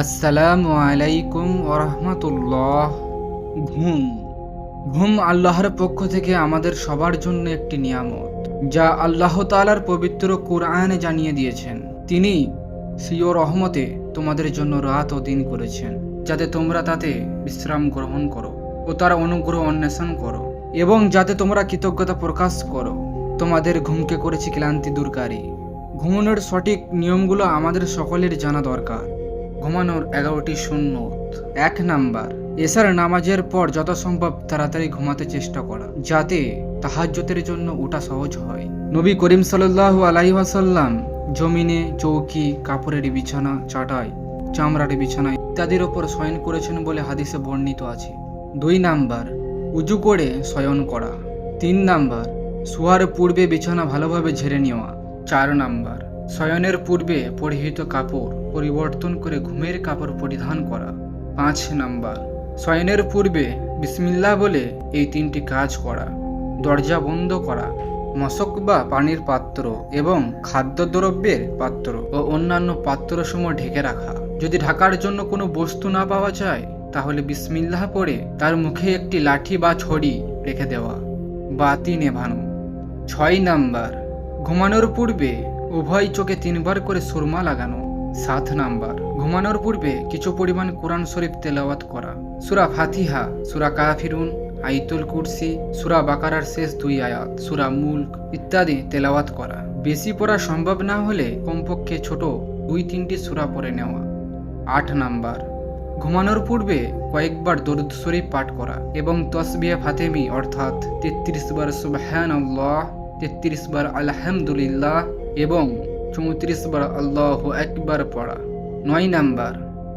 আসসালামু আলাইকুম ওরহমতুল্লাহ। ঘুম ঘুম আল্লাহর পক্ষ থেকে আমাদের সবার জন্য একটি নিয়ামত, যা আল্লাহ তাআলার পবিত্র কুরআনে জানিয়ে দিয়েছেন। তিনি স্বীয় রহমতে তোমাদের জন্য রাত ও দিন করেছেন, যাতে তোমরা তাতে বিশ্রাম গ্রহণ করো ও তার অনুগ্রহ অন্বেষণ করো, এবং যাতে তোমরা কৃতজ্ঞতা প্রকাশ করো। তোমাদের ঘুমকে করেছি ক্লান্তি দূরকারী। ঘুমানোর সঠিক নিয়মগুলো আমাদের সকলের জানা দরকার। ঘুমানোর 11টি সুন্নত। 1 নাম্বার, এশার নামাজের পর যত সম্ভব তাড়াতাড়ি ঘুমাতে চেষ্টা করা, যাতে তাহাজ্জুদের জন্য ওঠা সহজ হয়। নবী করিম সাল্লাল্লাহু আলাইহি ওয়াসাল্লাম জমিনে, চৌকি, কাপড়ের বিছানা, চাটাই, চামড়ার বিছানা ইত্যাদির ওপর শয়ন করেছেন বলে হাদিসে বর্ণিত আছে। 2 নাম্বার, উজু করে শয়ন করা। 3 নাম্বার, শোয়ার পূর্বে বিছানা ভালোভাবে ঝেড়ে নেওয়া। 4 নাম্বার, শয়নের পূর্বে পরিহিত কাপড় পরিবর্তন করে ঘুমের কাপড় পরিধান করা। 5 নাম্বার, শয়নের পূর্বে বিসমিল্লাহ বলে এই 3টি কাজ করা: দরজা বন্ধ করা, মশক বা পানির পাত্র এবং খাদ্যদ্রব্যের পাত্র ও অন্যান্য পাত্রসমূহ ঢেকে রাখা। যদি ঢাকার জন্য কোনো বস্তু না পাওয়া যায়, তাহলে বিসমিল্লাহ পড়ে তার মুখে একটি লাঠি বা ছড়ি রেখে দেওয়া। বাতি নেভানো। 6 নাম্বার, ঘুমানোর পূর্বে উভয় চোখে 3 বার করে সুরমা লাগানো। 7 নাম্বার, ঘুমানোর পূর্বে কিছু পরিমাণ কোরআন শরীফ তেলাওয়াত করা। সূরা ফাতিহা, সূরা কাফিরুন, আয়াতুল কুরসি, সূরা বাকারার শেষ 2 আয়াত, সূরা মুলক ইত্যাদি তেলাওয়াত করা। বেশি পড়া সম্ভব না হলে কমপক্ষে ছোট 2-3টি সূরা পড়ে নেওয়া। 8 নাম্বার, ঘুমানোর পূর্বে কয়েকবার দরুদ শরীফ পাঠ করা এবং তাসবিহ ফাতেমি অর্থাৎ 33 বার সুবহানাল্লাহ, 33 বার আলহামদুলিল্লাহ এবং 34 বার আল্লাহু আকবার পড়া। 9 নাম্বার,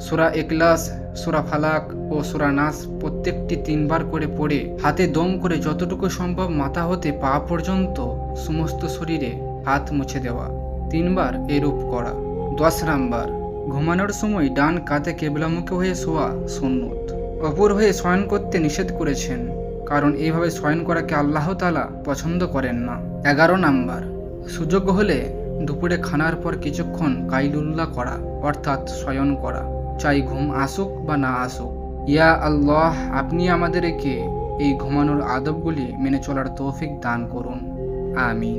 সূরা ইখলাস, সূরা ফালাক ও সূরা নাস প্রত্যেকটি 3 বার করে পড়ে হাতে দম করে যতটুকু সম্ভব মাথা হতে পা পর্যন্ত সমস্ত শরীরে হাত মুছে দেওয়া। 3 বার এরূপ করা। 10 নাম্বার, ঘুমানোর সময় ডান কাঁধে কেবলামুখী হয়ে শোয়া সুন্নত। অপর হয়ে শয়ন করতে নিষেধ করেছেন, কারণ এইভাবে শয়ন করাকে আল্লাহ তাআলা পছন্দ করেন না। 11 নাম্বার, সুযোগ হলে দুপুরে খানার পর কিছুক্ষণ কাইলুল্লাহ করা অর্থাৎ শয়ন করা, চাই ঘুম আসুক বা না আসুক। ইয়া আল্লাহ, আপনি আমাদেরকে এই ঘুমানোর আদবগুলি মেনে চলার তৌফিক দান করুন। আমিন।